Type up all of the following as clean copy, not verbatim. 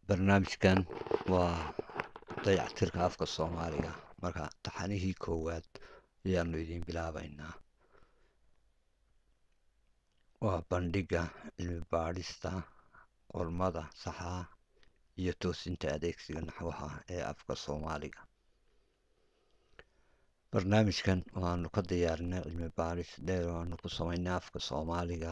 barnaamijkan waa dayactirka afka Soomaaliga marka taxanihii koowaad ayaanu idin bilaabaynaa. Waa bandhiga cilmi baadhista qormada saxa iyo toosinta adeegsiga naxwaha ee afka Soomaaliga. barnaamijkan waanu ka diyaarinay cilmi baadhis dheer oo aanu ku samaynay afka Soomaaliga.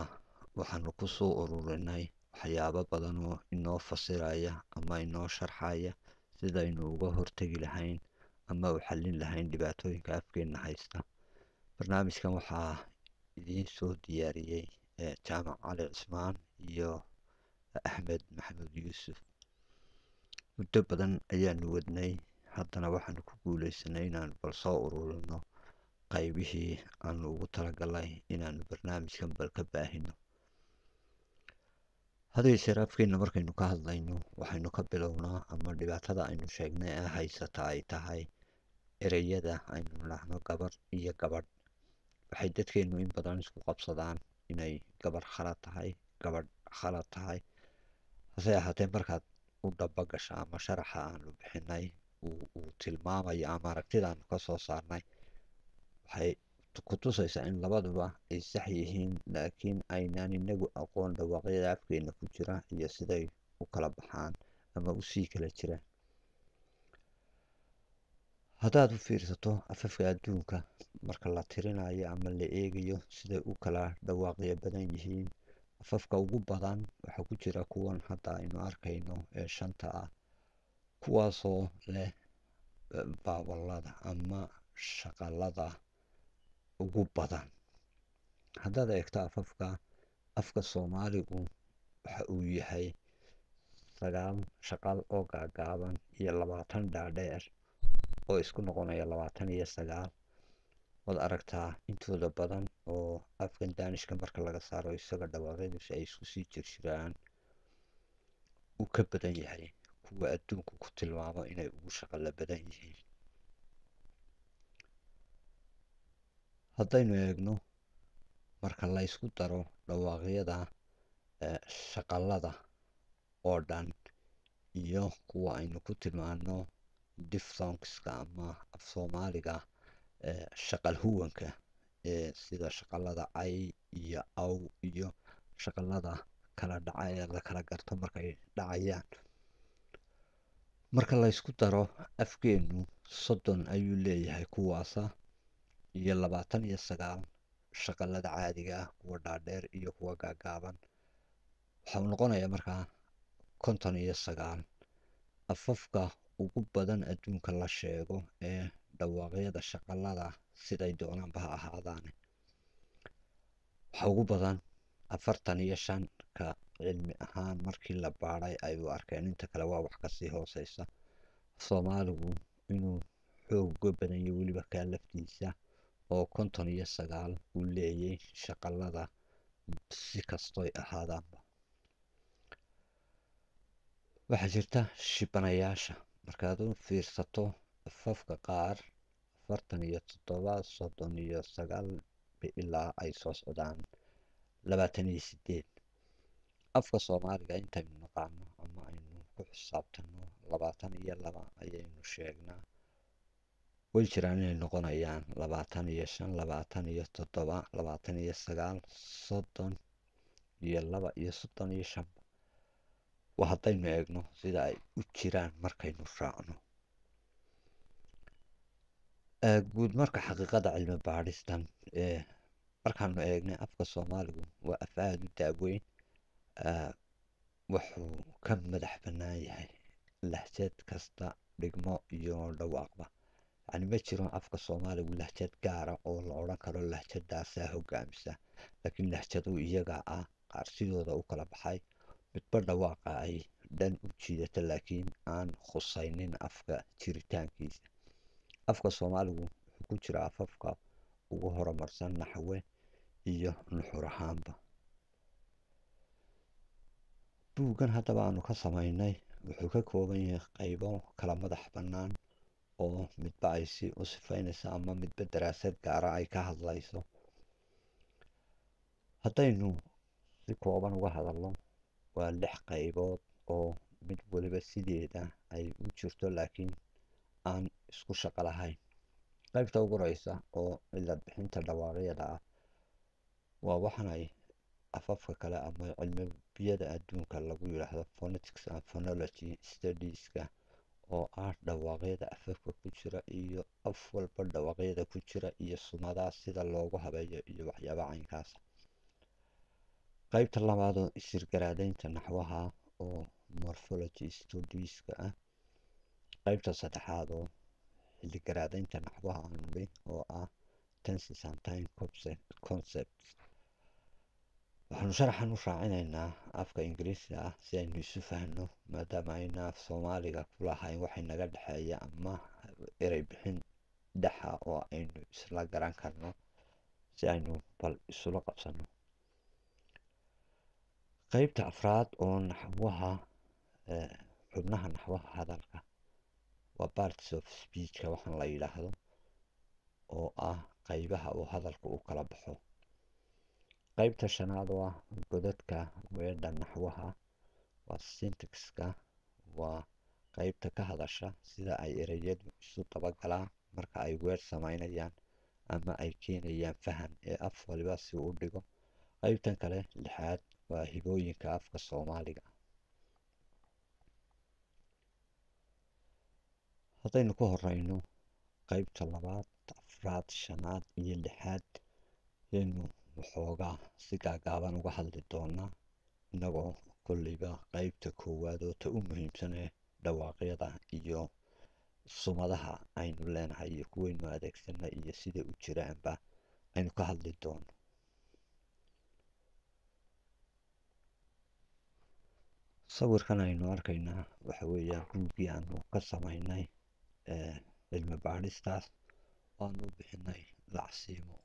waxaanu ku soo ururinay waxyaabo badan oo inoo fasiraya ama inoo sharxaya sidaynu uga hortegi lahayn ama u xallin lahayn dhibaatooyinka afkeena haysta. barnaamijkan waxaa idiin soo diyaariyey jaamac cali cismaan iyo axmed maxamed yuusuf. muddo badan ayaanu wadnay, haddana waxaanu ku guuleysanay inaanu bal soo ururino qaybihii aanu ugu talagalay inaanu barnaamijkan bal ka baahino. hadii jeer afkeena markaynu ka hadlayno waxaynu ka bilownaa ama dhibaatada aynu sheegnay ee haysata ay tahay ereyada aynu nidhaahno gabar iyo gabadh. waxay dadkeenu in badan isku qabsadaan inay gabar khalad tahay, gabadh khalad tahay. hase ahaatee markaad u dhaba gasha ama sharaxa aanu bixinay uu tilmaamayo ama aragtidaanu ka soo saarnay, waxay ku tusaysaa in labaduba ay sax yihiin, laakiin aynaan inagu aqoon dhawaaqyada afkeena ku jira iyo siday u kala baxaan ama u sii kala jiraan. haddaad u fiirsato afafka adduunka marka la tirinayo ama la eegayo siday u kala dhawaaqyo badan yihiin, afafka ugu badan waxaa ku jira kuwan hadda aynu arkayno ee shanta ah, kuwaasoo leh baawalada ama shaqalada ugu badan. haddaad eegto afka Soomaaligu waxa uu yahay 9 shaqal oo gaagaaban iyo 20 dhaadheer oo isku noqonaya 29. waad aragtaa intooda badan oo afkan Daanishka marka laga saaro isaga dhawaaqyadiisu ay isku sii jirjiraan uu ka badan yahay kuwa adduunku ku tilmaamo inay ugu shaqala badan yihiin. haddaynu eegno marka la isku daro dhawaaqyada shaqalada oo dhan iyo kuwa aynu ku tilmaano diphthongska ama af Soomaaliga shaqal huwanka sida shaqalada ay iyo aw iyo shaqalada kala dhaca ee la kala garto markay dhacayaan. marka la isku daro afkeenu 30 ayuu leeyahay kuwaasa iyo 29 shaqalada caadiga ah, kuwa dhaadheer iyo kuwa gaagaaban. waxa uu noqonayaa markaa 59 afafka ugu badan adduunka la sheego ee dhawaaqyada shaqalada siday doonaanba ha ahaadaane. waxa ugu badan 45 ka cilmi ahaan markii la baadhay ay u arkeen, inta kale waa wax kasii hooseysa. Soomaaligu inuu xoog uga badan yahay weliba kaa laftiisa oo 59 uu leeyahay shaqalada si kastoy ahaadaanba. waxaa jirta shibanayaasha. markaad u fiirsato afafka qaar 47, 39 ilaa ay soo socdaan 28. afka Soomaaliga intaynu naqaano ama aynu ku xisaabtano 22 ayaynu sheegnaa. way jiraan inay noqonayaan 25, 27, 29, 30 iyo 2 iyo 35. waa haddaynu eegno sida ay u jiraan markaynu raacno. guud marka xaqiiqada cilmi baadhistan markaanu eegnay afka Soomaaligu waa af aad u daaweyn. wuxuu ka madax bannaan yahay lahjad kasta, dhigmo iyo dhawaaqba. yani ma jiro afka Soomaaligu lahjad gaara oo la odhan karo lahjadaasaa hogaamisa, laakiin lahjadu iyaga ah qaar sidooda u kala baxay, midba dhawaaqa ay dhan u jiidata laakiin aan khusaynin afka jiritaankiisa. afka Soomaaligu wuxuu ku jira afafka ugu horumarsan naxwe iyo nuxur ahaanba. buuggan haddaba aanu ka samaynay wuxuu ka kooban yahay qaybo kala madax bannaan oo midba ay si u sifaynaysa ama midba daraasad gaara ay ka hadlayso. haddaynu si kooban uga hadalno waa 6 qaybood oo mid waliba sideeda ay u jirto laakiin aan isku shaqo lahayn. qaybta ugu horeysa oo cilad bixinta dhawaaqyada ah waa waxaan ay afafka kale ama cilmiyada adduunka lagu yiraahdo phonetics and phonology studieska, oo ah dhawaaqyada afafka ku jira iyo af walba dhawaaqyada ku jira iyo sumadaha sida loogu habeeyo iyo waxyaabaha caynkaas. qaybta labaad oo isirgaraadaynta naxwaha oo morphology studieska ah. qaybta saddexaad oo xilligaraadaynta naxwaha oo ah tenses and time concepts. waxaanu sharaxan u raacinaynaa afka ingiriisiga ah si aynu isu fahno, maadaama ayna af soomaaliga ku lahayn waxay naga dhexeeya ama erey bixin dhexa oo aynu isla garan karno si aynu bal isula qabsano. qaybta afraad oo naxwaha xubnaha naxwaha hadalka waa parts of speechka waxaan la yidhaahdo, oo ah qaybaha uu hadalka u kala baxo. qaybta shanaad oo ah godadka weedha naxwaha waa syntaxka, waa qaybta ka hadasha sida ay ereyadu isu dabagalaan marka ay weer samaynayaan ama ay keenayaan fahan ee af waliba si uu u dhigo. qaybtan kale lixaad waa hibooyinka afka soomaaliga. haddaynu ka horeyno qaybta labaad, afraad, shanaad iyo lixaad ayaynu waxoogaa si gaagaaban uga hadli doonaa, inagoo kolleyba qaybta koowaad oo ta u muhiimsan ee dhawaaqyada iyo sumadaha aynu leenahay iyo kuwaynu adeegsana iyo sida u jiraanba aynu ka hadli doono. sawirkan aynu arkaynaa waxa weeyaan buuggii aanu ka samaynay cilmi baadhistaas waanu bixinay lacsiimo.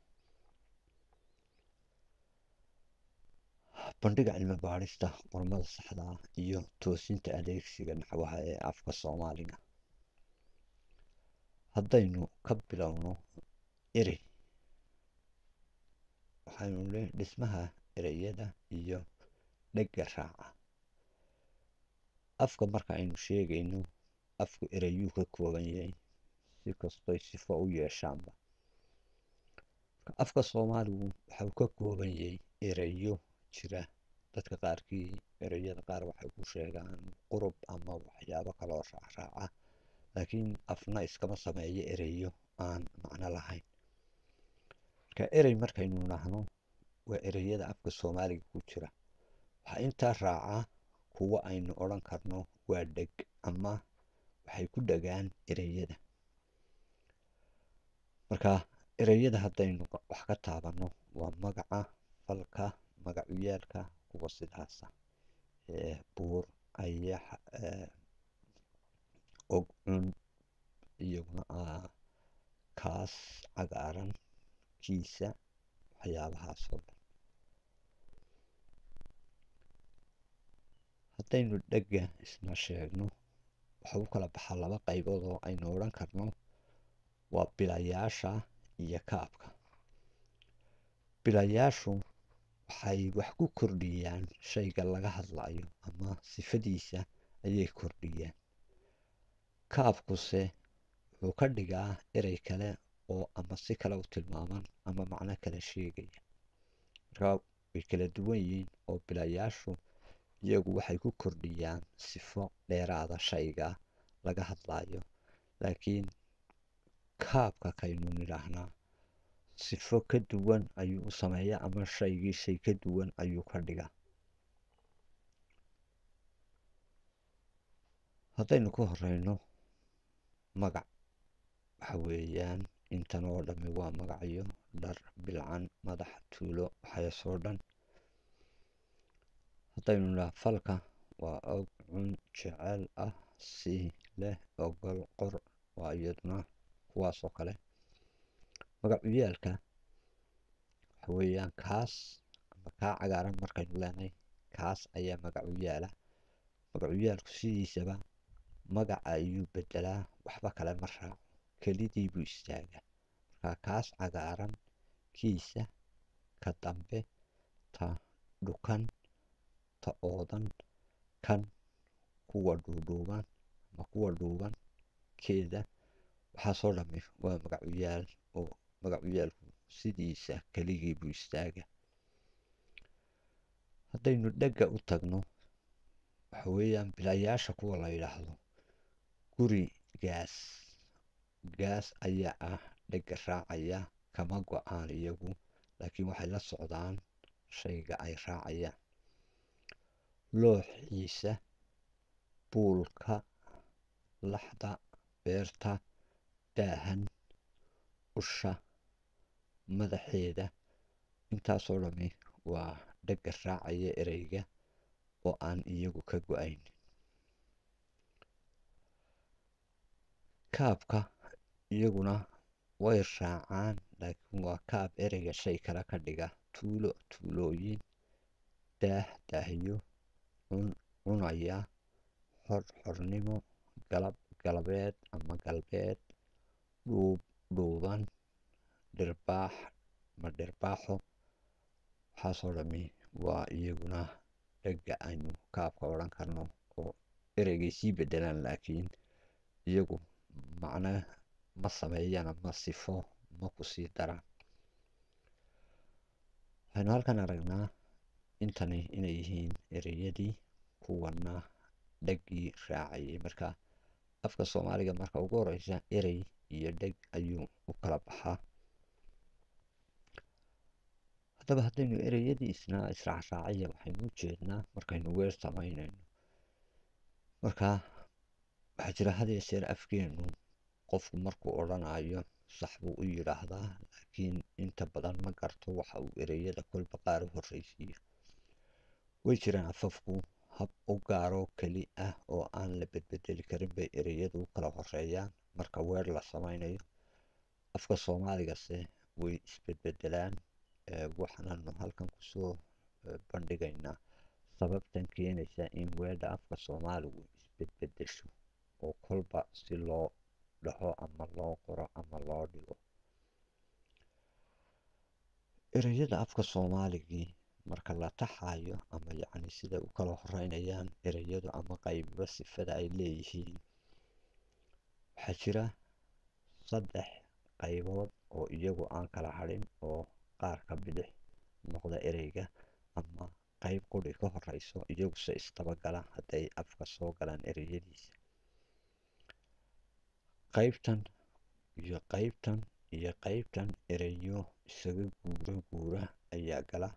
bandhiga cilmi baadhista qormada saxda ah iyo toosinta adeegsiga naxwaha ee afka soomaaliga. haddaynu ka bilowno erey, waxaynu dhismaha ereyada iyo dhegga raaca. afka marka aynu sheegayno, afku ereyuu ka kooban yahay si kastoy sifo u yeeshaanba. afka soomaaligu waxa uu ka kooban yahay ereyo jira. dadka qaarkii ereyada qaar waxay ku sheegaan qurub ama waxyaabo kaloo raacraaca, laakiin afna iskama sameeyo ereyo aan macno lahayn. marka erey markaynu nahno waa ereyada afka soomaaliga ku jira. waxaa intaa raaca kuwa aynu odhan karno waa dheg ama waxay ku dhagaan ereyada. marka ereyada haddaynu wax ka taabanno waa magaca, falka, magacuyaalka, kuwa sidaasa buur, ayax, ogcun, iyaguna kaas, cagaaran, kiisa, waxyaabahaasoo dhan. haddaynu dhegga isna sheegno, waxa u kala baxaa laba qaybood oo aynu odhan karno waa bilayaasha iyo kaabka. bilayaashu waxay wax ku kordhiyaan shayga laga hadlayo ama sifadiisa ayay kordhiyaan. kaabkuse wuxuu ka dhigaa erey kale oo ama si kale u tilmaaman ama macno kale sheegaya. markaa way kala duwan yihiin oo bilayaashu iyagu waxay ku kordhiyaan sifo dheeraada shayga laga hadlayo, laakiin kaabka kaynu nidhaahnaa sifo ka duwan ayuu u sameeyaa ama shaygii shay ka duwan ayuu ka dhigaa. haddaynu ku horeyno magac, waxa weeyaan intan oo dhammi waa magacyo, dhar, bilcan, madax, tuulo, waxaasoo dhan. haddaynu nidhaah falka waa og, cun, jecel, ah, si, leh, ogol, qor, waa iyaduna kuwaasoo kale. magacuyaalka waxa weeyaan kaas ama kaa cagaaran markaynu leenahay, kaas ayaa magacuyaala. magacuyaalku sidiisaba magaca ayuu bedelaa, waxba kale ma raaco, kelidii buu istaagaa. markaa kaas cagaaran, kiisa, ka dambe, ta dhukan, ta oodan, kan, kuwa dhuudhuuban ama kuwa dhuuban keeda waxaasoo dhammi waa magacuyaal oo magacuyaalku sidiisa keligii buu istaaga. haddaynu dhegga u tagno waxa weeyaan bilayaasha kuwa la yidhaahdo guri gaas ayaa ah dhegga raacaya, kama go-aan iyagu, laakiin waxay la socdaan shayga ay raacayaan. looxiisa, buulka, laxda, beerta, daahan, usha, madaxeeda, intaasoo dhammi waa dhegga raacaya ereyga oo aan iyagu ka go-ayn. kaabka iyaguna way raacaan, laakiin waa kaab ereyga shay kale ka dhiga. tuulo, tuulooyin, daah, daahyo, cunaya, xor, xornimo, galab, galabeed ama galbeed, dhuub, dhuuban, dhirbaax ama dhirbaaxo. waxaasoo dhammi waa iyaguna dhegga aynu kaabka odhan karno oo ereygay sii beddelaan, laakiin iyagu macno ma sameeyaan ama sifo ma ku sii daraan. waxaynu halkan aragnaa intani inay yihiin ereyadii kuwana dheggii raacayay. marka afka soomaaliga marka ugu horeysa erey iyo dheg ayuu u kala baxaa. haddaba haddaynu ereyadii israacraacaya waxaynu u jeednaa markaynu weer samaynayno. marka waxaa jira had iyo jeer afkeenu qofku markuu odhanayo sax buu u yidhaahdaa, laakiin inta badan ma garto waxa uu ereyada kolba qaar u horreysiiyo. way jiraan afafku hab u gaaroo keli ah oo aan la bedbedeli karin bay ereyadu u kala horeeyaan marka weer la samaynayo. afka soomaaligase way isbedbedelaan. waxaananu halkan kusoo bandhigaynaa sababtan keenaysa in weedha afka soomaaligu isbedbedesho oo kolba si loo dhaho ama loo qoro ama loo dhigo. ereyada afka soomaaligii marka la taxayo ama yacni siday u kala horeynayaan ereyadu ama qaybiba sifada ay leeyihiin, waxaa jira 3 qaybood oo iyagu aan kala hadhin oo qaarka bidix noqda ereyga ama qayb quri ka horeyso, iyaguse isdabagala hadday afka soo galaan ereyadiisa. qaybtan iyo qaybtan iyo qaybtan ereyo isaga guura ayaa gala.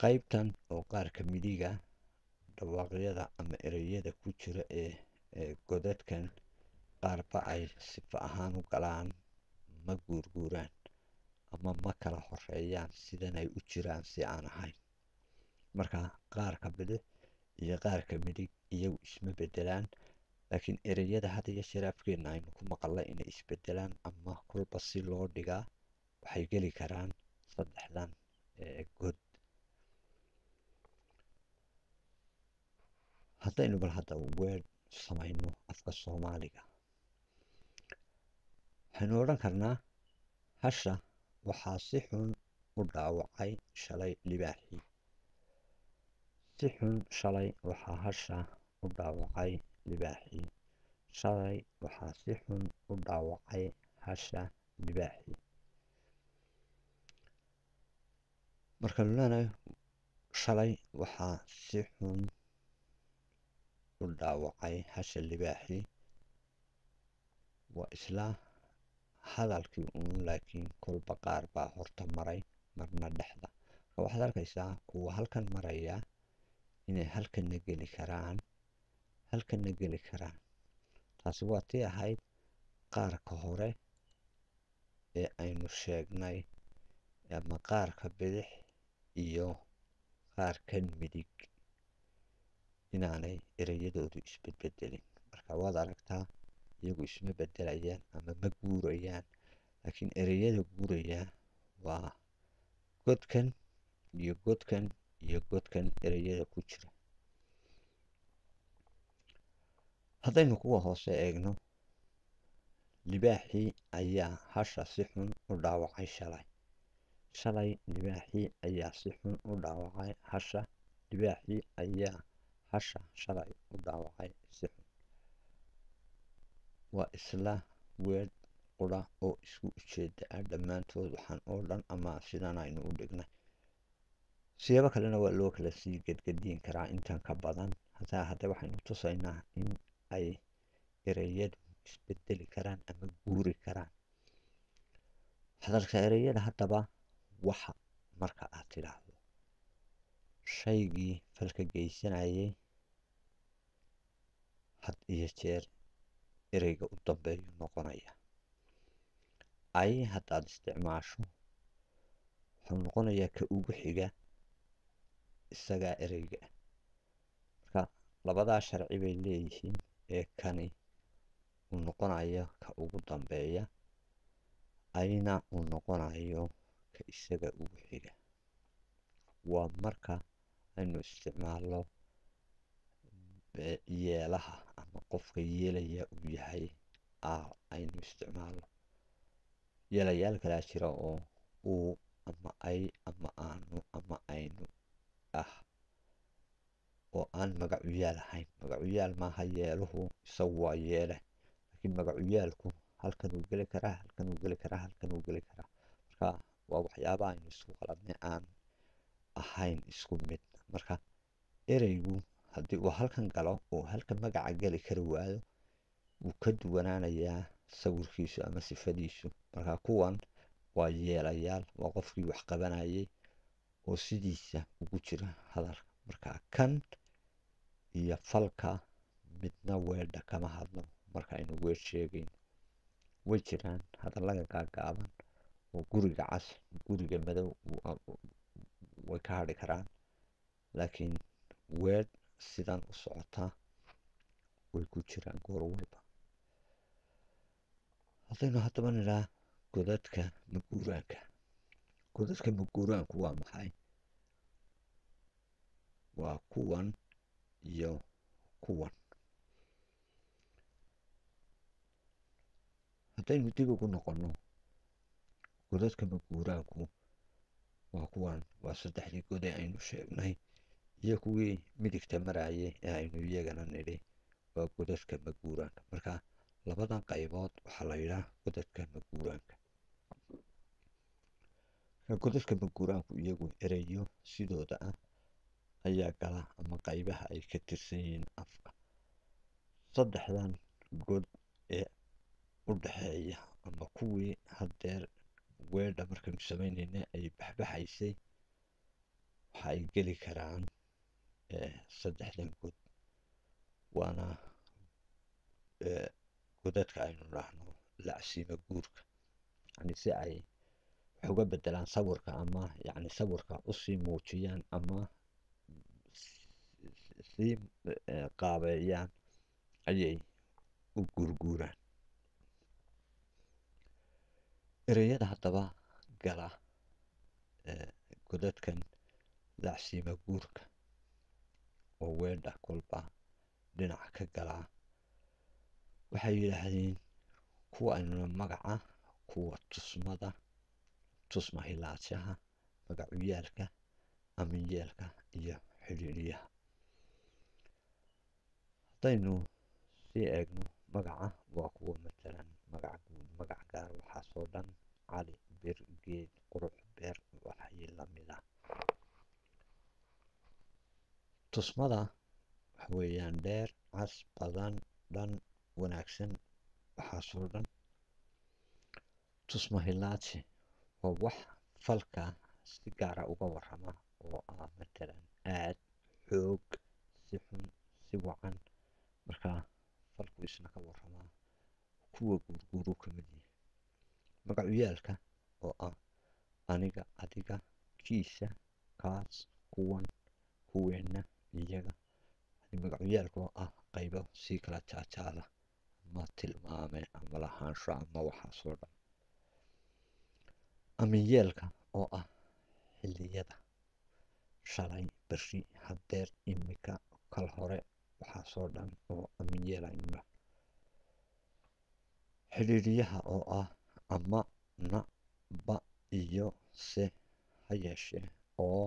qaybtan oo qaarka midiga dhawaaqyada ama ereyada ku jira ee godadkan qaarba ay sifa ahaan u galaan, ma guurguuraan ama ma kala horeeyaan sidan ay u jiraan si aan ahayn. marka qaarka bidix iyo qaarka midig iyagu isma bedelaan, laakiin ereyada had iyo jeer afkeena aynu ku maqalnay inay isbedelaan ama kolba si loo dhigaa waxay geli karaan 3dan god. haddaynu bal hadda weer samayno afka soomaaliga, waxaynu odhan karnaa hasha waxaa si xun u dhaawacay shalay libaaxii. si xun shalay waxaa hasha u dhaawacay libaaxii. shalay waxaa si xun u dhaawacay hasha libaaxii. marka lulanayo shalay waxaa si xun u dhaawacay hasha libaaxii, waa isla hadalkii uun, laakiin kolba qaar baa horta maray marna dhexda. marka waxaad arkaysaa kuwa halkan maraya inay halkanna geli karaan halkanna geli karaan. taasi waa tii ahayd qaarka hore ee aynu sheegnay ama qaarka bidix iyo qaarkan midig inaanay ereyadoodu isbedbedelin. marka waad aragtaa iyagu isma bedelayaan ama ma guurayaan, laakiin ereyada guuraya waa godkan iyo godkan iyo godkan ereyada ku jira. haddaynu kuwa hoose eegno, libaaxii ayaa hasha si xun u dhaawacay shalay. shalay libaaxii ayaa si xun u dhaawacay hasha. libaaxii ayaa hasha shalay u dhaawacay si xun. waa isla weedh qura oo isku ujeeda ah dhammaantood waxaan oo dhan ama sidan aynu u dhignay. siyaabo kalena waa loo kala sii gedgediin karaa intan ka badan. hadda waxaynu tusaynaa in ay ereyadu isbedeli karaan ama guuri karaan. hadalka ereyada haddaba waxa marka aad tidhaahdo shaygii falka geysanayay had iyo jeer ereyga u dambeeyu noqonaya. ay haddaad isticmaasho wuxuu noqonayaa ka ugu xiga isagaa ereyga. marka labadaa sharci bay leeyihiin ee kani uu noqonayo ka ugu dambeeya, ayna uu noqonayo ka isaga ugu xiga. waa marka aynu isticmaalno yeelaha ama qofka yeelaya uu yahay aynu isticmaalno. yeelayaal kalaa jira oo uu ama ay ama aanu ama aynu ah oo aan magacuyaal ahayn. magacuyaal maaha yeeluhu, isagu waa yeele, laakiin magacuyaalku halkan uu geli karaa, halkan uu geli karaa, halkan uu geli karaa. marka waa waxyaaba aynu isku qaladnay aan ahayn isku mid. marka ereygu haddii uu halkan galo oo halkan magaca geli kari waayo wuu ka duwanaanayaa sawirkiisu ama sifadiisu. marka kuwan waa yeelayaal, waa qofkii wax qabanayay oo sidiisa ugu jira hadalka. marka kan iyo falka midna weedha kama hadlo marka aynu weedh sheegayno. way jiraan hadallada gaagaaban oo guriga cas guriga madow way ka hadhi karaan, laakiin weedh sidan u socotaa way ku jiraan goor walba. haddaynu haddaba nidhaa godadka maguuraanka. godadka maguuraanku waa maxay? waa kuwan iyo kuwan. haddaynu dib ugu noqonno godadka maguuraanku waa kuwan, waa saddexdii god ee aynu sheegnay iyo kuwii midigta marayay ee aynu iyagana nidhi waa godadka maguuraanka. marka labadan qaybood waxaa la yidhaha godadka maguuraanka. godadka maguuraanku iyagu ereyo sidooda ah ayaa gala ama qaybaha ay ka tirsan yihiin afka. saddexdan god ee u dhaxeeya ama kuwii haddeer weedha markaynu samaynayna ay baxbaxaysay waxa ay geli karaan saddexdan god. waana godadka aynu dhahno lacsiima guurka, yani si ay wax uga bedelaan sawirka ama yani sawirka usii muujiyaan ama sii qaabeeyaan ayay u guurguuraan. ereyada haddaba gala godadkan lacsiima guurka oo weedha kolba dhinac ka galaa waxay yidhaahdeen kuwa aynuna magaca, kuwa tusmada, tusma hilaadshaha, magacuyaalka, aminyeelka iyo xidhiidhiyaha. haddaynu sii eegno magaca waa kuwa matalan magac guud, magac gaar, waxaasoo dhan cali, bir, geed, qurux, beer waxay lamida. tusmada waxa weeyaan dheer, cas, badan, dhan, wanaagsan, waxaasoo dhan. tusma hilaadshe waa wax falka si gaara uga warrama oo ah matalan aad, xoog, si xun, si wacan. marka falku isna ka warramaa kuwa guurguuru ka mid yahay. magacuyaalka oo ah aniga, adiga, kiisa, kaas, kuwan, kuweenna, iyaga. magacuyaalka oo ah qaybo sii kala jaajaada ama tilmaame ama lahaansho ama waxaasoo dhan. aminyeelka oo ah xilliyada, shalay, berri, haddeer, imika, kal hore, waxaasoo dhan oo aminyeel aynu dhaho. xidhiidhiyaha oo ah ama, na, ba iyo se, ha yeeshee, oo,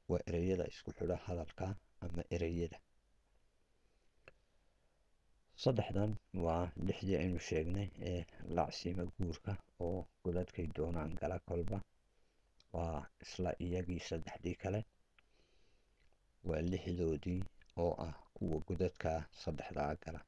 waa ereyada isku xidha hadalka ama ereyada. saddexdan waa lixdii aynu sheegnay ee lacsiima guurka oo godadkay doonaan gala kolba. waa isla iyagii saddexdii kale, waa lixdoodii oo ah kuwa godadka saddexdaa gala.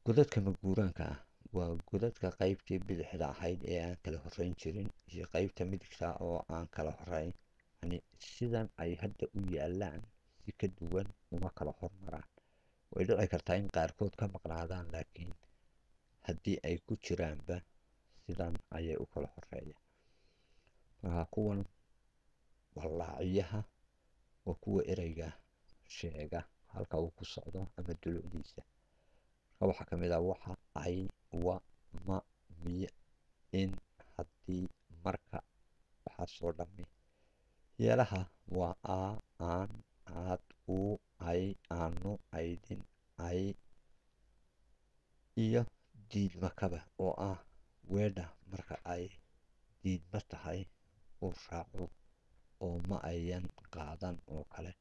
godadka maguuraanka ah waa godadka qaybtii bidixda ahayd ee aan kala horeyn jirin iyo qaybta midigta oo aan kala horeyn. yani sidan ay hadda u yaalaan si ka duwan uma kala hormaraan. way dhici kartaa in qaarkood ka maqnaadaan, laakiin haddii ay ku jiraanba sidan ayay u kala horeeyaan. markaa kuwan wallaaciyaha waa kuwa ereyga sheega halka uu ku socdo ama dulucdiisa. marka waxaa ka mid ah waxa, ay, wa, ma, miya, in, haddii, marka, waxaasoo dhammi. yeelaha waa aa, aan, aad, uu, ay, aanu, aydin, ay, iyo diidmakaba oo ah weedha marka ay diidma tahay uu raaco oo ma ayan qaadan oo kale.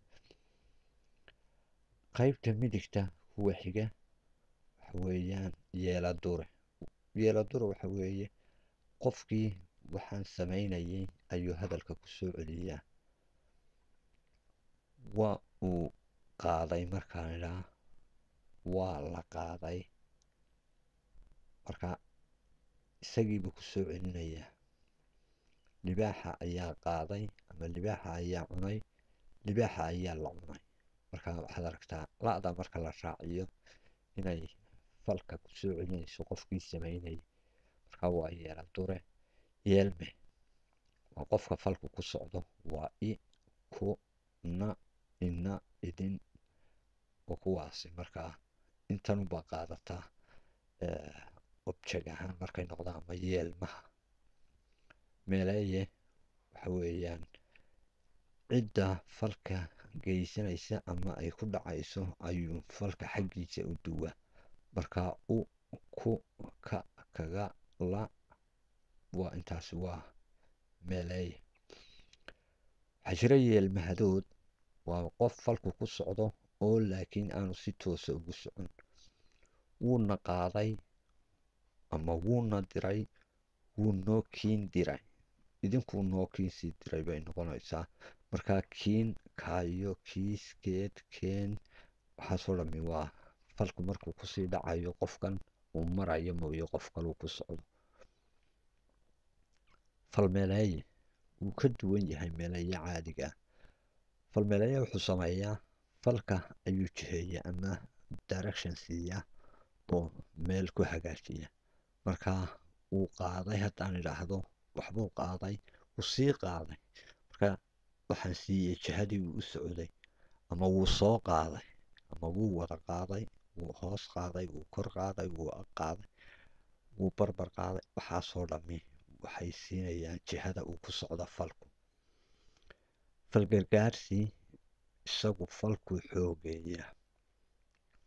qaybta midigta kuwa xiga waxa weeyaan yeeladure. yeeladure waxa weeye qofkii waxaan samaynayay ayuu hadalka ku soo celiyaa. waa uu qaaday markaan idhaa waa la qaaday, marka isagiibuu ku soo celinayaa. libaaxa ayaa qaaday ama libaaxa ayaa cunay, libaaxa ayaa la cunay. marka waxaad aragtaa la'da marka la raaciyo inay falka ku soo celinayso qofkii samaynayay. marka waa yeeladure. yeelme waa qofka falku ku socdo, waa i, ku, na, ina, idin oo kuwaasi. markaa intanubaa qaadataa object ahaan markay noqdaan ama yeelmaha. meeleeye waxa weeyaan cidda falka geysanaysa ama ay ku dhacayso ayuu falka xaggiisa u duwaa. markaa u, ku, ka, kaga, la, waa intaasi waa meeleeye. waxaa jira yeelmahadood, waa qof falku ku socdo oo laakiin aanu si toosa ugu socon. wuuna qaaday ama wuuna diray, wuu noo kiin diray, idinkuu noo kiinsii diray bay noqonaysaa. markaa kiin, kaayo, kiis, geed, keen, waxaasoo dhammi waa falku markuu kusii dhacayo qofkan uu marayo mooye qof kaluu ku socdo. falmeeleeye wuu ka duwan yahay meeleeye caadiga ah. falmeeleeye wuxuu sameeyaa falka ayuu jiheeya ama direction siiya oo meel ku hagaajiya. markaa wuu qaaday haddaan idhaahdo waxbuu qaaday, wuu sii qaaday, marka waxaan siiyey jihadii wuu u socday. ama wuu soo qaaday, ama wuu wada qaaday, wuu hoos qaaday, wuu kor qaaday, wuu ag qaaday, wuu barbar qaaday. waxaasoo dhammi waxay siinayaan jihada uu ku socdo falku. falgargaarsi isagu falkuu xoogeeya.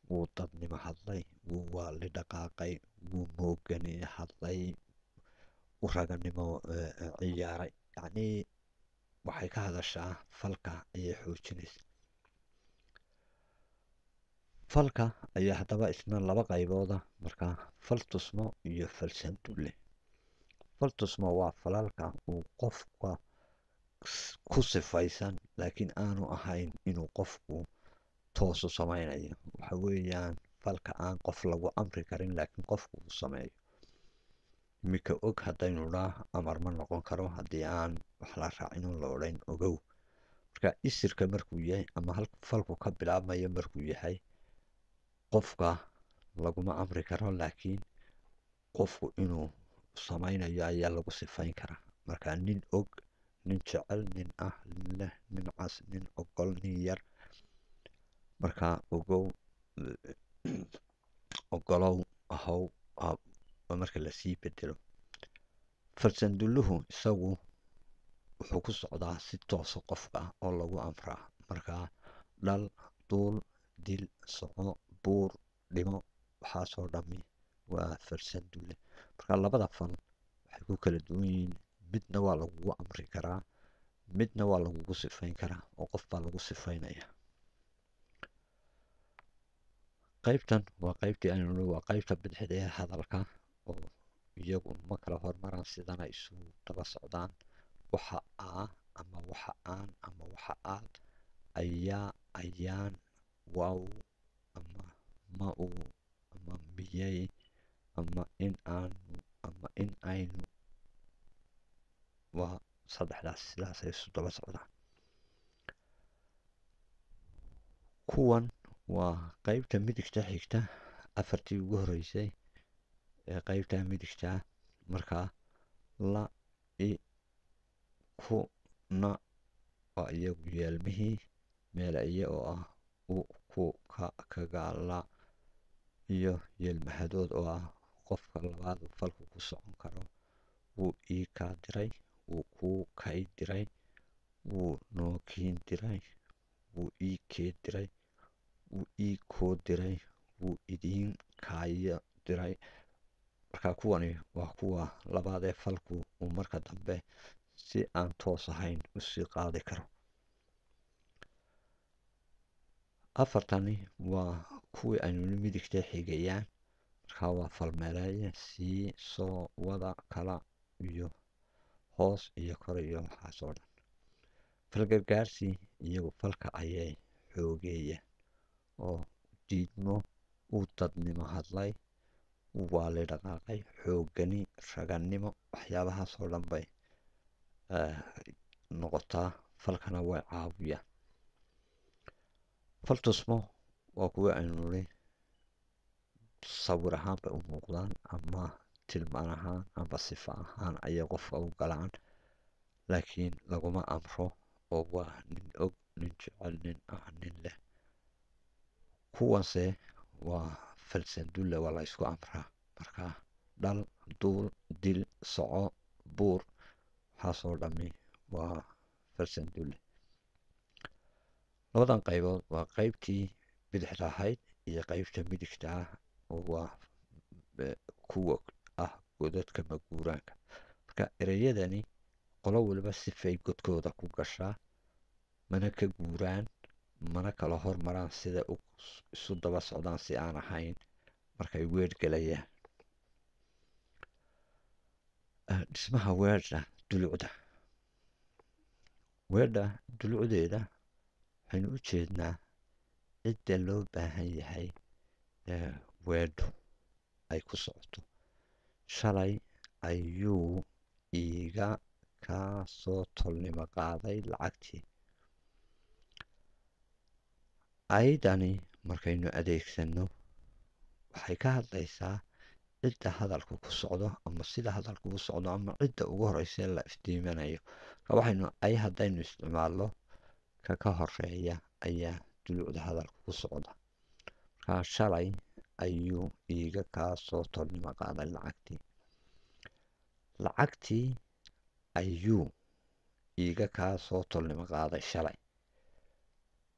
wuu dadnimo hadlay, wuu waali dhaqaaqay, wuu moogani hadlay, u raganimo ciyaaray. yacnii waxay ka hadashaa falka ayay xoojinaysa. falka ayaa haddaba isna laba qaybooda. markaa fal tusmo iyo fal sandulle. fal tusmo waa falalka uu qofka ku sifaysan laakiin aanu ahayn inuu qofku toosu samaynayo. waxa weeyaan falka aan qof lagu amri karin laakiin qofku uu sameeyo. iminka og haddaynu dhaa amar ma noqon karo haddii aan wax la raacin la odhan ogow. marka isirka markuu yahay ama falku ka bilaabmayo markuu yahay qofka laguma amri karo, laakiin qofku inuu samaynayo ayaa lagu sifayn karaa. marka nin og, nin jecel, nin ah, nin leh, nin cas, nin ogol, nin yar. markaa ogow, ogolow, ahow waa marka lasii bedelo. falsandulluhu isagu wuxuu ku socdaa si toosa qofka oo lagu amraa. markaa dhal, duul, dil, soco, buur, dhimo, waxaasoo dhammi waa falsandulle. marka labada fal waxay ku kala duwan yihiin. midna waa lagugu amri karaa, midna waa lagugu sifayn karaa oo qof baa lagu sifaynaya. qaybtan waa qaybtii aynu nidhi waa qaybta bidixda ee hadalka oo iyagu ma kala hormaraan sidana isu daba socdaan. waxa aa ama waxa aan ama waxa aad, ayaa, ayaan, wow ama ma uu ama miyay ama in aanu ama in aynu, waa saddexdaas sidaasay isu daba socdaan. kuwan waa qaybta midigta xigta, afartii ugu horreysay ee qaybta midigta. markaa la, i, ku, na waa iyagu yeelmihii. meelaye oo ah u, ku, ka, kaga, la iyo yeelmahadood oo ah qofka labaad uu falku ku socon karo. wuu ii kaa diray, wuu kuu kay diray, wuu noo kiin diray, wuu ii kee diray, wuu ii koo diray, wuu idiin kaayo diray. marka kuwani waa kuwa labaad ee falku uu marka dambe si aan toos ahayn u sii qaadi karo. afartani waa kuwii aynu midigta xigayaan. markaa waa falmeeleeye, sii, soo, wada, kala iyo hoos iyo kore iyo waxaas oo dhan. falgargaarsi iyagu falka ayay xoogeeyaan oo diidmo, uu dadnimo hadlay, waa la dhaqaaqay, xoogani, ragannimo, waxyaabahaas oo dhan bay noqotaa. falkana way caawiyaan. fal tusmo waa kuwa aynu nidhi sawir ahaan bay u muuqdaan ama tilmaan ahaan amba sifa ahaan ayay qofka u galaan, laakiin laguma amro oo waa nin og, nin jecel, nin ah, nin leh. kuwanse waa falsandulle, waa la ysku amraa. markaa dhal, duul, dil, soco, buur, waxaasoo dhammi waa falsandulle. labadan qaybood waa qaybtii bidixda ahayd iyo qaybta midigta ah oo waa kuwa ah godadka maguuraanka. marka ereyadani qolo waliba sifay godkooda ku gashaa, mana ka guuraan, mana kala hormaraan sida isu daba socdaan si aan ahayn markay weedh gelayaan. dhismaha weedha dulucda. weedha dulucdeeda waxaynu u jeednaa cidda loo baahan yahay weedhu ay ku socoto. shalay ayuu iiga kaa soo tolnimo qaaday lacagtii. aydani markaynu adeegsanno waxay ka hadlaysaa cidda hadalku ku socdo ama sida hadalku u socdo ama cidda ugu horeysa la iftiiminayo. waxaynu ay haddaynu isticmaalno ka horeeya ayaa dulucda hadalka ku socda. markaa shalay ayuu iiga kaa soo tolnimo qaaday lacagtii. lacagtii ayuu iiga kaa soo tolnimo qaaday shalay.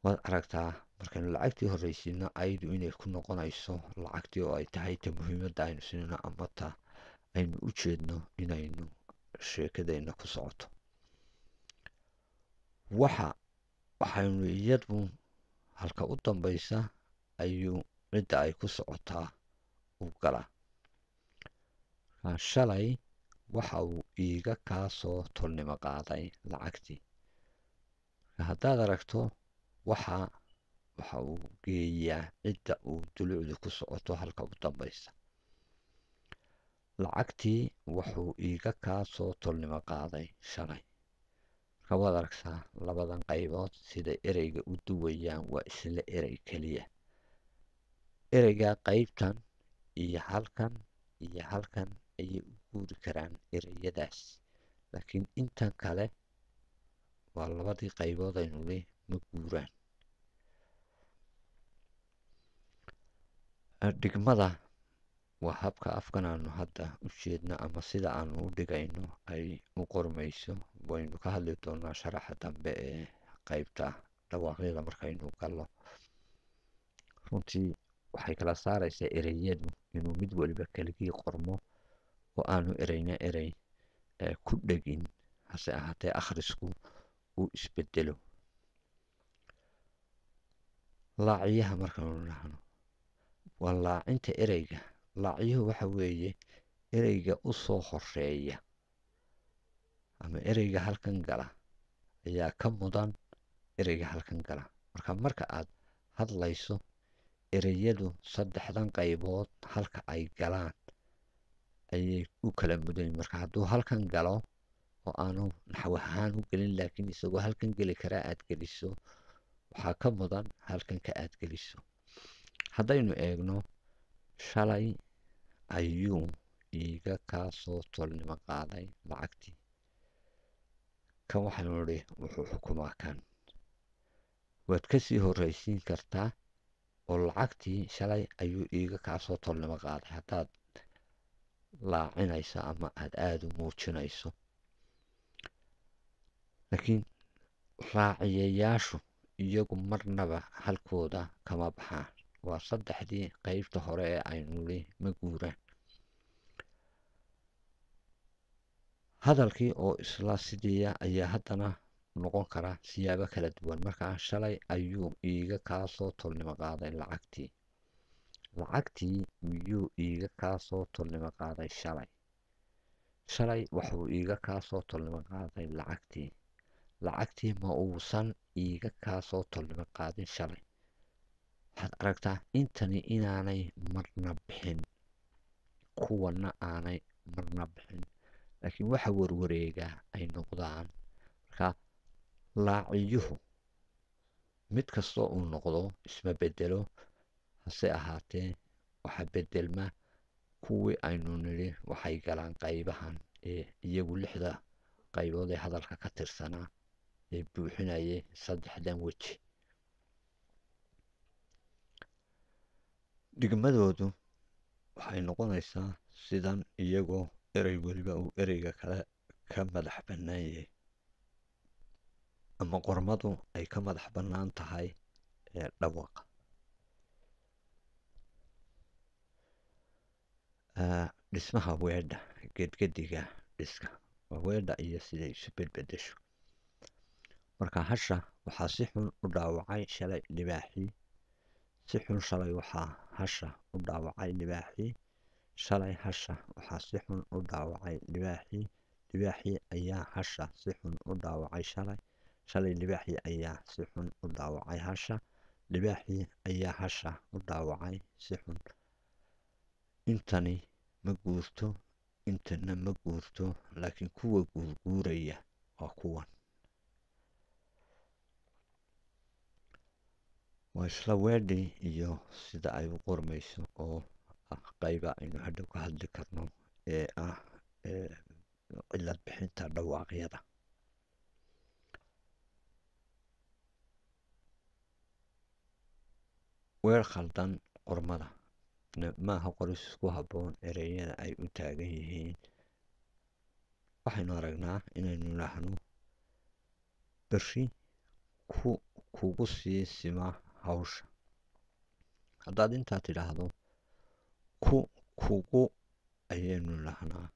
waad aragtaa markaynu lacagtii horreysiino aydu inay ku noqonayso lacagtii oo ay tahay ta muhiimadda aynu sinino ama ta aynu u jeedno inaynu sheekadeenna ku socoto. waxaynu iyadu halka u dambaysa ayuu cidda ay ku socotaa u galaa. shalay waxa uu iiga kaa soo tolnimo qaaday lacagtii. haddaad aragto waxa uu geeyaa cidda uu dulucdu ku socoto halka u dambaysa. lacagtii wuxuu iiga kaa soo tolnimo qaaday shalay. marka waad aragtaa labadan qaybood siday ereyga u duwayaan waa isla erey keliya. ereyga qaybtan iyo halkan ayay u guuri karaan ereyadaas, laakiin intan kale waa labadii qaybood aynu le ma guuraan. dhigmada waa habka afkan aanu hadda u jeedno ama sida aanu u dhigayno ay u qormayso. waynu ka hadli doonaa sharaxa dambe ee qaybta dhawaaqyada markaynu gallo. runtii waxay kala saaraysaa ereyadu inuu mid waliba keligii qormo oo aanu ereyna erey ku dhegin. hase ahaatee akhrisku uu isbedelo. laaciyaha markaanu dhahno waa laacinta ereyga. laaciyuhu waxa weeye ereyga u soo horeeya ama ereyga halkan gala ayaa ka mudan ereyga halkan gala. marka aad hadlayso ereyadu saddexdan qaybood halka ay galaan ayay u kala mudan yihiin. marka hadduu halkan galo oo aanu naxw ahaan u gelin laakiin isagoo halkan geli karaa aad geliso, waxaa ka mudan halkanka aad geliso. haddaynu eegno shalay ayuu iiga kaa soo tolnimo qaaday lacagtii, kan waxaanu nidhi wuxuu xukumaa kan. waad ka sii horraysiin kartaa oo lacagtii shalay ayuu iiga kaa soo tolnimo qaaday haddaad laacinayso ama aad u muujinayso. laakiin raaciyayaashu iyagu marnaba halkooda kama baxaan. waa saddexdii qaybta hore ee aynu nidhi ma guuraan. hadalkii oo isla sidiiya ayaa haddana noqon kara siyaabo kala duwan. markaa shalay ayuu iiga kaa soo tolnimo qaaday lacagtii. lacagtii miyuu iiga kaa soo tolnimo qaaday shalay. shalay waxuu iiga kaa soo tolnimo qaaday lacagtii. lacagtii ma uusan iiga kaa soo tolnimo qaadin shalay. waxaad aragtaa intani inaanay marna bixin, kuwana aanay marna bixin, laakiin waxa warwareega ay noqdaan. marka laaciyuhu mid kastoo uu noqdo isma bedelo, hase ahaatee waxa bedelma kuwii aynu nidhi waxay galaan qaybahan ee iyagu 6da qaybood ee hadalka ka tirsanaa ee buuxinayay saddexdan weji. dhigmadoodu waxay noqonaysaa sidan, iyagoo erey weliba uu ereyga kale ka madax bannaan yahay ama qormadu ay ka madax bannaan tahay dhawaqa. dhismaha weedha, gedgediga dhiska waa weedha iyo siday isu bedbedesho. marka hasha waxaa si xun u dhaawacay shalay libaaxii. si xun shalay waxaa hasha u dhaawacay libaaxii. shalay hasha waxaa si xun u dhaawacay libaaxii. libaaxii ayaa hasha si xun u dhaawacay shalay. shalay libaaxii ayaa si xun u dhaawacay hasha. libaaxii ayaa hasha u dhaawacay si xun. intani ma guurto, intana ma guurto, laakiin kuwa guurguuraya waa kuwan. waa isla weedhii iyo sida ay u qormayso oo ah qayba aynu hadhow ka hadli karno ee ah cilad bixinta dhawaaqyada. weer khaldan qormada maaha qoris isku habboon ereyada ay u taagan yihiin. waxaynu aragnaa inaynu nahno berri kugu sii sima hawsha. haddaad intaa tidhaahdo kugu ayaynu nahnaa.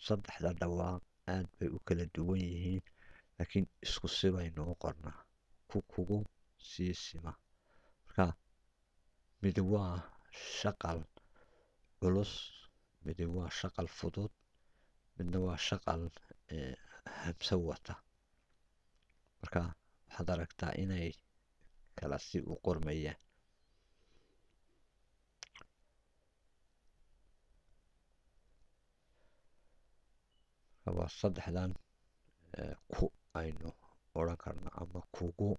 saddexda dhawaaq aad bay u kala duwan yihiin, laakiin isku sibaynu u qornaa. kugu sii sima. marka mid waa shaqal culus, mid waa shaqal fudud, midna waa shaqal hamso wata. marka waxaad aragtaa inay kala si u qormayaan. waa saddexdan ku aynu odhan karno ama kugu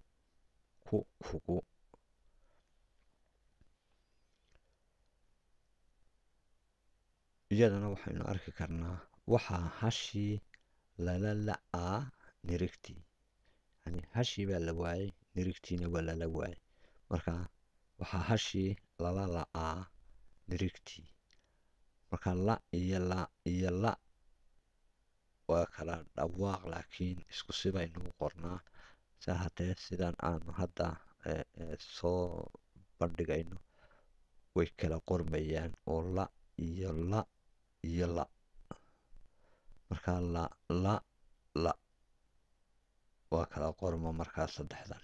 iyadana waxaynu arki karnaa waxaa hashii lala la'aa nirigtii. yani hashii baa la waayay, nirigtiina waa lala waayay. marka waxaa hashii lala la'aa nirigtii. marka la iyo la waa kala dhawaaq, laakiin isku sibaynu u qornaa. se haddee sidan aanu hadda soo bandhigayno way kala qormayaan oo la iyo la iyo la. marka la waa kala qormo markaa saddexdan.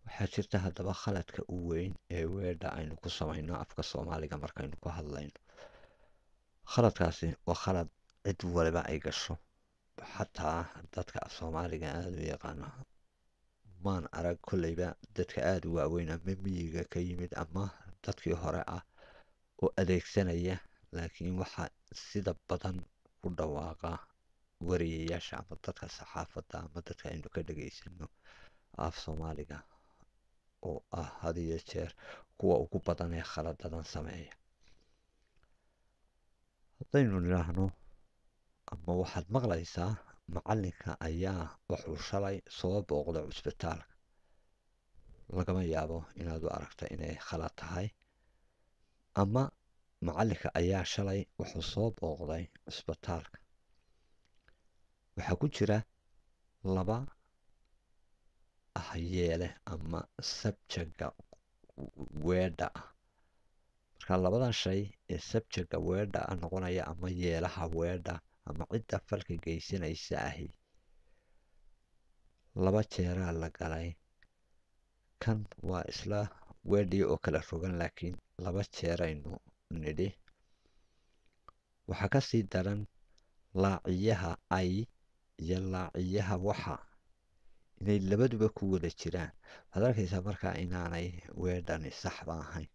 waxaa jirta haddaba khaladka u weyn ee weedha aynu ku samayno afka soomaaliga markaynu ku hadlayno. khaladkaasi waa khalad cid waliba ay gasho, xataa dadka af soomaaliga aada u yaqaana. maan arag kolleyba dadka aada u waaweyn ama miyiga ka yimid ama dadkii hore ah oo adeegsanaya, laakiin waxaa sida badan ku dhawaaqa wariyayaasha ama dadka saxaafadda ama dadka aynu ka dhegaysano af soomaaliga, oo ah had iyo jeer kuwa ugu badan ee khaladadan sameeya. haddaynu nidhaahno ama waxaad maqlaysaa macallinka ayaa wuxuu shalay soo booqday cusbitaalka, lagama yaabo inaad u aragta inay khalad tahay. ama macallinka ayaa shalay wuxuu soo booqday cusbitaalka, waxaa ku jira laba ahyeele ama sabjaga weedha ah. marka labadan shay ee sabjaga weedha ah noqonaya ama yeelaha weedha ama cidda falka geysanaysa ahi laba jeeraa la galay. kan waa isla weedhii oo kala rogan, laakiin laba jeeraynu nidhi. waxaa ka sii daran laaciyaha ay iyo laaciyaha waxa inay labaduba ku wada jiraan. waxaad arkaysaa markaa inaanay weedhani saxba ahayn.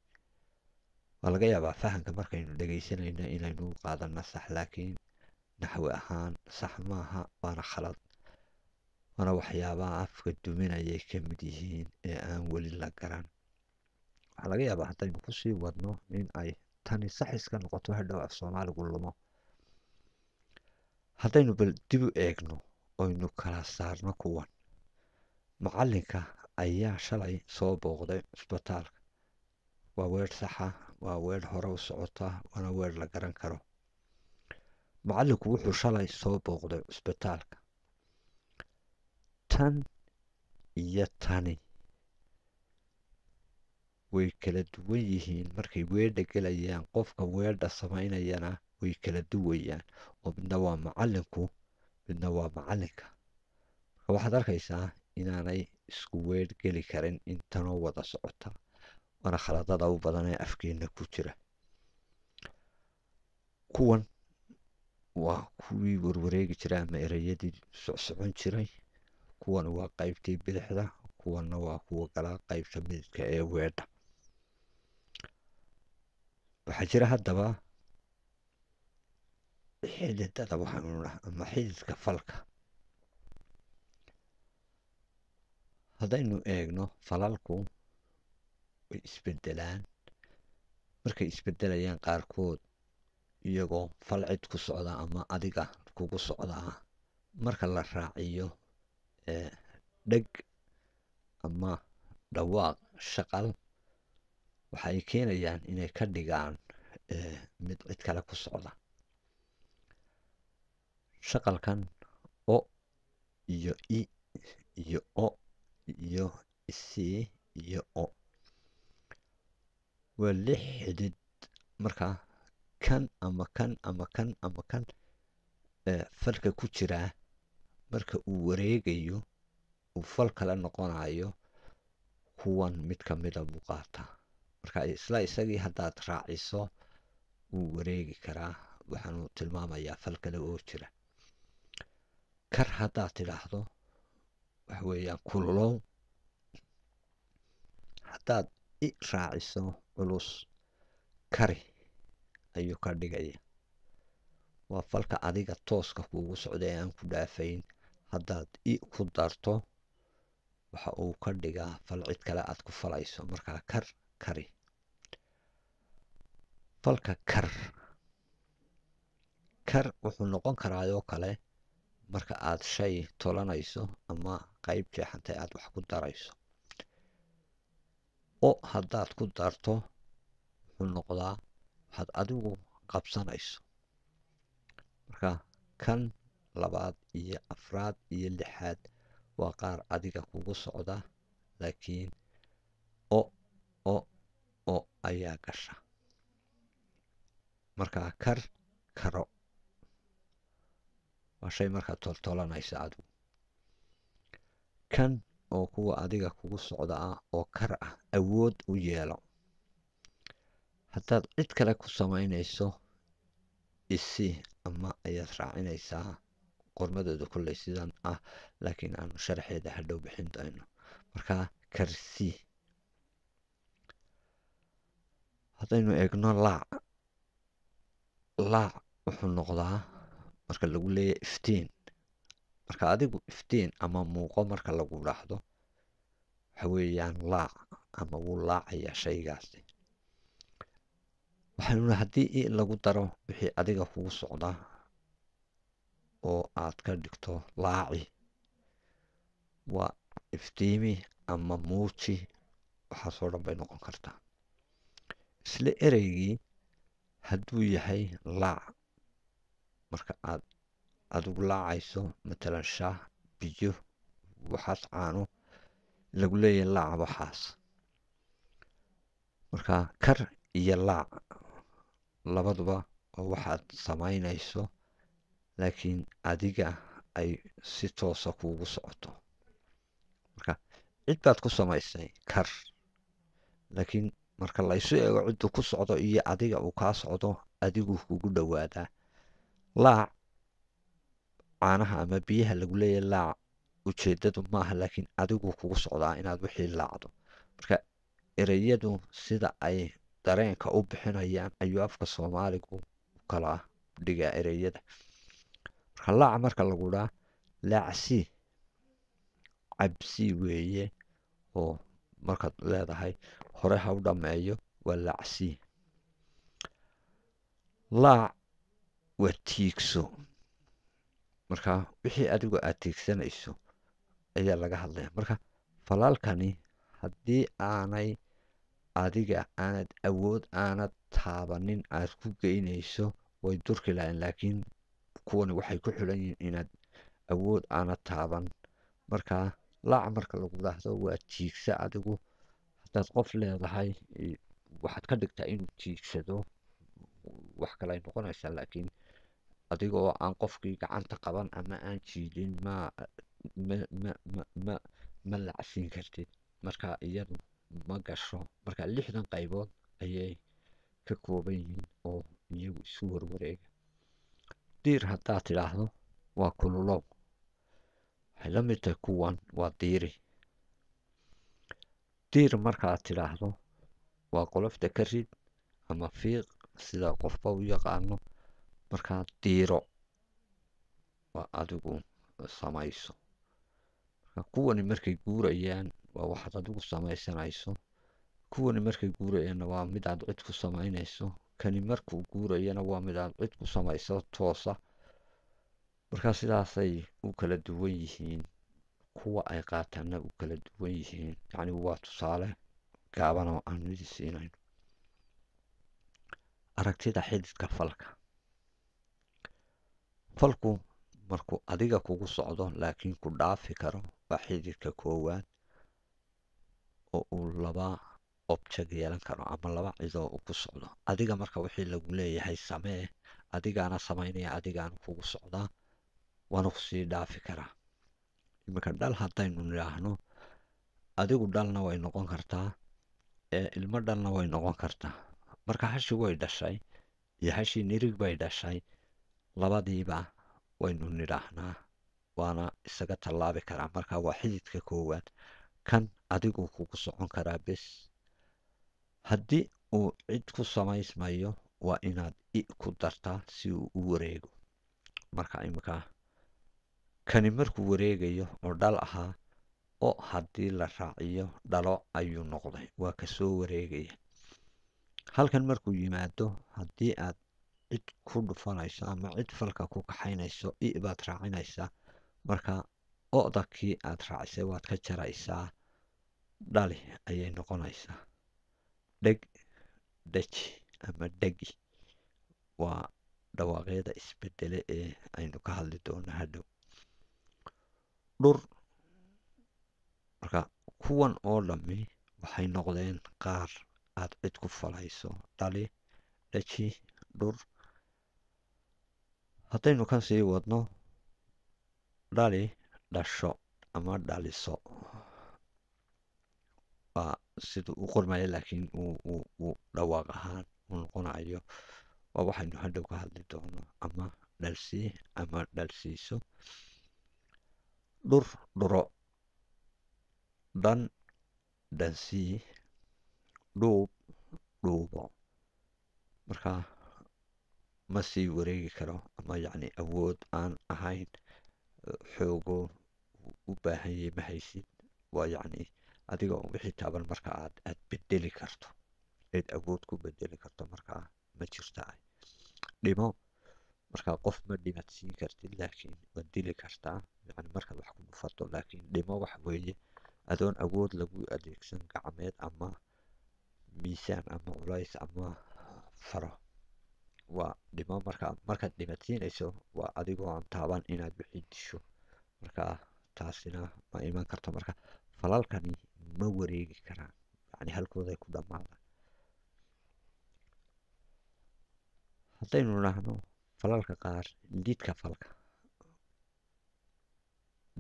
waa laga yaabaa fahamka markaynu dhegaysanayno inaynu u qaadano sax, laakiin naxwi ahaan sax maaha, waana khalad. waana waxyaabaha afka duminayay ka mid yihiin ee aan weli la garan. waxaa laga yaabaa haddaynu kusii wadno in ay tani sax iska noqoto hadhow af soomaaligu lumo. haddaynu bal dib u eegno oynu kala saarno kuwan. macallinka ayaa shalay soo booqday cusbitaalka, waa weedh saxa, waa weedh hore u socota, waana weedh la garan karo. macallinku wuxuu shalay soo booqday cusbitaalka. tan iyo tani way kala duwan yihiin markay weedha gelayaan. qofka weedha samaynayana way kala duwayaan, oo midna waa macallinku midna waa macallinka. marka waxaad arkaysaa inaanay isku weedh geli karin intanoo wada socota, waana khaladada u badan ee afkeenna ku jira. kuwan waa kuwii warwareegi jiray ama ereyadii socsocon jiray. kuwan waa qaybtii bidixda, kuwanna waa kuwa kala qaybta midabka ee weedha. waxaa jira haddaba xididada waxaanu dhaha ama xididka falka. haddaynu eegno falalku way isbedelaan. markay isbedelayaan qaarkood iyagoo fal cid ku socda ama adiga kugu socdaa, marka la raaciyo dheg ama dhawaaq shaqal, waxay keenayaan inay ka dhigaan mid cid kale ku socda. shaqalkan o iyo i iyo o iyo isii iyo o waa 6 xidid. markaa kan ama kan ama kan ama kan falka ku jiraa marka uu wareegayo uu fal kale noqonayo, kuwan mid ka mida buu qaataa. marka isla isagii haddaad raaciso wuu wareegi karaa, waxaanu tilmaamayaa fal kale oo jira. kar haddaad tidhaahdo waxa weeyaan kululow. haddaad i raaciso culus, kari ayuu ka dhigaya. waa falka adiga tooska kuugu socda ee aan ku dhaafayn. haddaad i ku darto waxa uu ka dhigaa fal cid kale aad ku falayso. markaa kar, kari. falka kar wuxuu noqon karaayoo kale marka aad shay tolanayso ama qayb jeexantay aad wax ku darayso. o haddaad ku darto wuxuu noqdaa waxaad adigu qabsanayso. marka kan labaad iyo afraad iyo lixaad waa qaar adiga kugu socda, laakiin o ayaa gasha. markaa kar, karo. waa shay markaa toltolanaysa adigu. kan oo kuwa adiga kugu socda ah oo kar ah awood u yeelo. haddaad cid kale ku samaynayso isi ama ayaad raacinaysaa qormadooda kolley sidan ah, laakiin aanu sharaxeeda hadhow bixin doono. markaa karsi. haddaynu eegno laac wuxuu noqdaa marka lagu leeyahay iftiin. marka adigu iftiin ama muuqo marka lagu dhahdo waxa weeyaan laac ama wuu laacayaa shaygaasi. waxaynu haddii i lagu daro wixii adiga kugu socdaa oo aad ka dhigto laaci, waa iftiimi ama muuji, waxaasoo dhan bay noqon kartaa. isla ereygii hadduu yahay laac, marka aad adigu laacayso matalan shaah, biyo, waxaas caano, lagu leeyahay laac waxaas. marka kar iyo laac labaduba oo waxaad samaynayso laakiin adiga ay si toosa kuugu socoto. marka cid baad ku samaysay kar, laakiin marka laysu eego cidduu ku socdo iyo adiga uu kaa socdo adigu kugu dhowaadaa. laac caanaha ama biyaha lagu leeyahay laac ujeeddadu maaha, laakiin adigu kugu socdaa inaad wixii laacdo. marka ereyadu sida ay dareenka u bixinayaan ayuu afka soomaaligu u kala dhigaa ereyada. marka laaca marka lagu dhaa laacsi, cabsi weeye, oo markaad leedahay hore ha u dhammeeyo waa laacsi. laac waa tiigso. marka wixii adigu aad tiigsanayso ayaa laga hadlaya. marka falaalkani haddii aanay adiga aanad awood aanad taabanin aad ku geynayso way durki lahayn, laakiin kuwani waxay ku xulan yihiin inaad awood aanad taaban. marka laac marka lagu dhahdo waa tiigsa adigu. haddaad qof leedahay waxaad ka dhigtaa inuu tiigsado, wax kale ay noqonaysaa, laakiin adiga oo aan qofkii gacanta qaban ama aan jiidin ma lacsiin kartid. marka iyadu ma gasho. marka 6 qaybood ayay ka kooban yihiin oo iyagu isu warwareega. diir haddaad tidhaahdo waa kululow, waxay la mid tahay kuwan waa diiri. diir markaad tidhaahdo waa qolofta ka rid ama fiiq sida qofba u yaqaano. markaa diiro waa adigu samayso. kuwani markay guurayaan waa waxaad adigu samaysanayso. kuwani markay guurayaanna waa mid aad cid ku samaynayso. kani markuu guurayana waa mid aad cid ku samayso toosa. markaa sidaasay u kala duwan yihiin, kuwa ay qaataanna u kala duwan yihiin. yacni waa tusaale gaaban oo aan midi siinayno. aragtida xididka falka. falku markuu adiga kugu socdo laakiin ku dhaafi karo waa xididka koowaad oo uu 2 object yeelan karo ama 2 cidoo uu ku socdo. adiga marka wixii lagu leeyahay samee, adigaana samaynaya, adigaana kugu socdaa, waana kusii dhaafi karaa. iminka dhal haddaynu nidhaahno adigu dhalna way noqon kartaa, ilmo dhalna way noqon kartaa. marka hashi way dhashay iyo hashii nirig bay dhashay, labadiiba waynu nidhaahnaa, waana isaga tallaabi karaa. marka waa xididka koowaad. kan adigu kugu socon karaa bes. haddii uu cid ku samaysmayo waa inaad i ku dartaa si uu u wareego. marka iminka kani markuu wareegayo oo dhal ahaa, oo haddii la raaciyo dhalo ayuu noqday, waa ka soo wareegaya. halkan markuu yimaado haddii aad cid ku dhufanayso ama cid falka ku kaxaynayso i baad raacinaysaa. marka o'da kii aad raacisay waad ka jaraysaa, dhali ayay noqonaysaa. dheg, dhaji ama dhegi waa dhawaaqyada isbedele ee aynu ka hadli doono hadhow. dhur. marka kuwan oo dhammi waxay noqdeen qaar aad cid ku falayso. dhali, dhaji, dhur. haddaynu kan sii wadno dhali, dhasho ama dhaliso waa siduu u qormayo laakiin uu dhawaaq ahaan u noqonayo waa waxaynu hadhow ka hadli doono. ama dhalsii ama dhalsiiso, dhur, dhuro, dhan, dhansii, dhuub, dhuubo. marka ma sii wareegi karo ama yacni awood aan ahayn xoogo u baahan yahay ma haysid. waa yacni adiga wixii taaban marka aad bedeli karto, eed awood ku bedeli karto markaa ma jirta. dhimo, markaa qof ma dhimadsiin kartid laakiin waad dili kartaa yani markaad wax ku dhufato. laakiin dhimo waxa weeye adoon awood lagu adeegsan gacmeed ama miisaan ama culays ama faro. waa dhimo markaad dhimadsiinayso waa adigoo aan taaban inaad wixii disho. markaa taasina ma iman karto. marka falalkani ma wareegi karaan, yani halkooday ku dhammaadaan. haddaynu idhaahno falalka qaar lidka falka,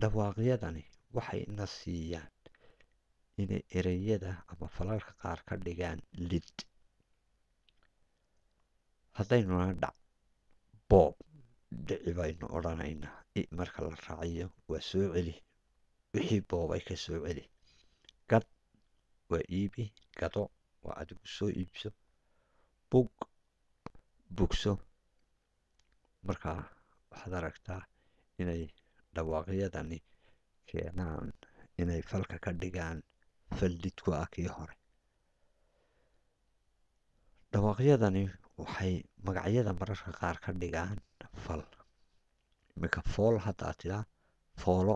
dhawaaqyadani waxay na siiyaan inay ereyada ama falalka qaar ka dhigaan lid. haddaynu idhaahno dhac, boob, dhici baynu odhanaynaa. marka la raaciyo waa soo celi, wixii boobay ka soo celi. gad waa iibi, gado waa adigu soo iibso. bug, bugso. markaa waxaad aragtaa inay dhawaaqyadani keenaan inay falka ka dhigaan fal lidku ah kii hore. dhawaaqyadani waxay magacyada mararka qaar ka dhigaan fal. iminka fool haddaad tidaa foolo,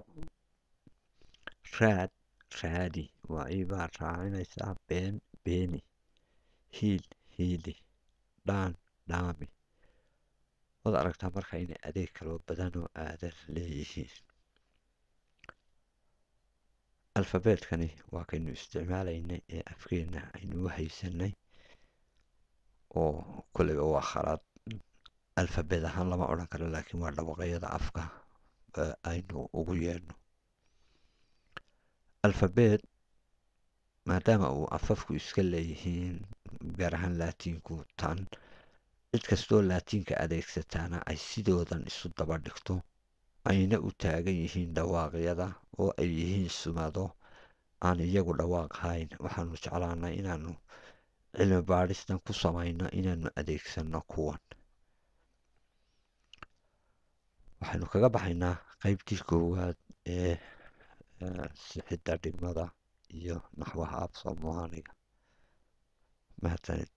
raad, raadi waa iibaa raacinaysaa. been, beeni, hiil, hiili, dhaan, dhaami. waad aragtaa marka inay adeeg kaloo badan oo aadan leeyihiin. alfabeetkani waa kaynu isticmaalaynay ee afkeenna aynu u haysanay oo koleyba waa khalaad. alfabeet ahaan lama odhan karo laakiin waa dhawaaqyada afka aynu ugu yeedhno. alfabeet maadaama uu afafku iska leeyihiin gaar ahaan laatiinku tan, cid kastoo laatiinka adeegsataana ay sidoodan isu daba dhigto ayna u taagan yihiin dhawaaqyada oo ay yihiin sumado aan iyagu dhawaaqahayn, waxaanu jeclaanay inaanu cilmi baadhistan ku samayno inaanu adeegsanno kuwan. waxaynu kaga baxaynaa qaybtii koowaad ee sixidda dhigmada iyo naxwaha af Soomaaliga. mahadsanid.